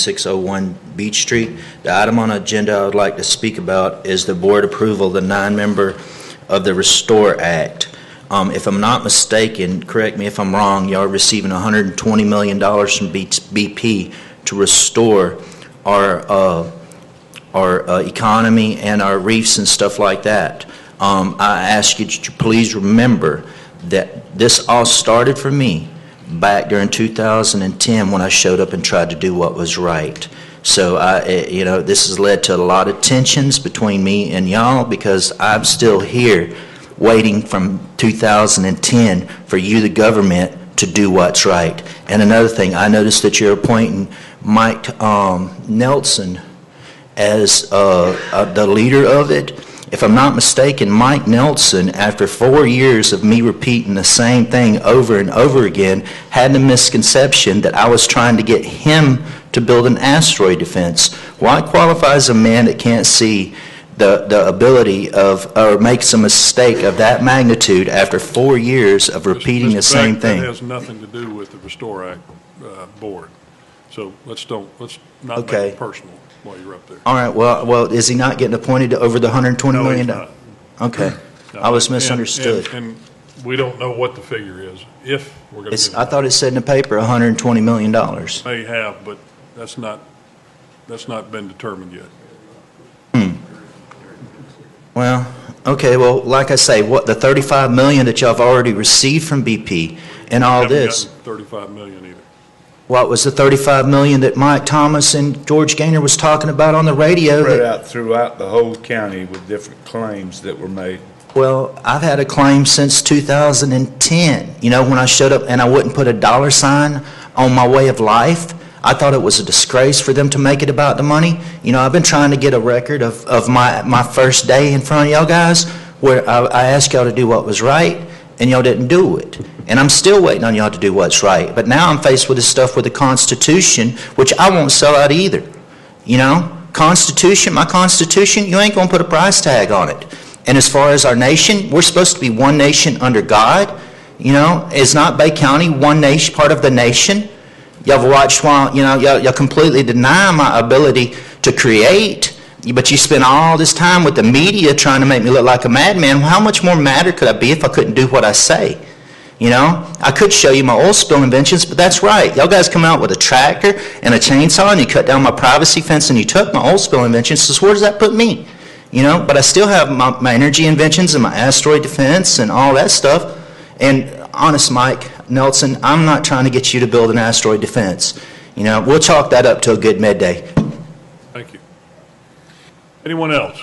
2601 Beach Street. The item on the agenda I would like to speak about is the board approval of the 9-member of the Restore Act. If I'm not mistaken, correct me if I'm wrong, y'all are receiving $120 million from BP to restore our economy and our reefs and stuff like that. I ask you to please remember that this all started for me back during 2010 when I showed up and tried to do what was right. So this has led to a lot of tensions between me and y'all because I'm still here waiting from 2010 for you, the government, to do what's right. And another thing, I noticed that you're appointing Mike Nelson as the leader of it. If I'm not mistaken, Mike Nelson, after 4 years of me repeating the same thing over and over again, had the misconception that I was trying to get him to build an asteroid defense. Why qualifies a man that can't see the ability of, or makes a mistake of that magnitude after 4 years of repeating the same thing? That has nothing to do with the Restore Act board. So let's not make it personal while you're up there. All right. Well, is he not getting appointed to over the $120 million? No, he's not. Okay. No, I was misunderstood. And we don't know what the figure is. If we're going to, I thought it said in the paper $120 million. May have, but that's not been determined yet. Well, okay. Well, like I say, what the $35 million that y'all have already received from BP and all this. $35 million either. What was the $35 million that Mike Thomas and George Gaynor was talking about on the radio? Spread out throughout the whole county with different claims that were made. Well, I've had a claim since 2010. You know, when I showed up and I wouldn't put a dollar sign on my way of life, I thought it was a disgrace for them to make it about the money. You know, I've been trying to get a record of my first day in front of y'all guys where I asked y'all to do what was right, and y'all didn't do it. And I'm still waiting on y'all to do what's right. But now I'm faced with this stuff with the Constitution, which I won't sell out either. You know, Constitution, my Constitution, you ain't going to put a price tag on it. And as far as our nation, we're supposed to be one nation under God. You know, is not Bay County one nation, part of the nation? Y'all have watched while, you know, y'all completely deny my ability to create, but you spend all this time with the media trying to make me look like a madman. Well, how much more madder could I be if I couldn't do what I say? You know, I could show you my oil spill inventions, but that's right. Y'all guys come out with a tractor and a chainsaw and you cut down my privacy fence and you took my oil spill inventions. So where does that put me? You know, but I still have my energy inventions and my asteroid defense and all that stuff. And honest, Mike Nelson, I'm not trying to get you to build an asteroid defense. You know, we'll chalk that up to a good midday. Thank you. Anyone else?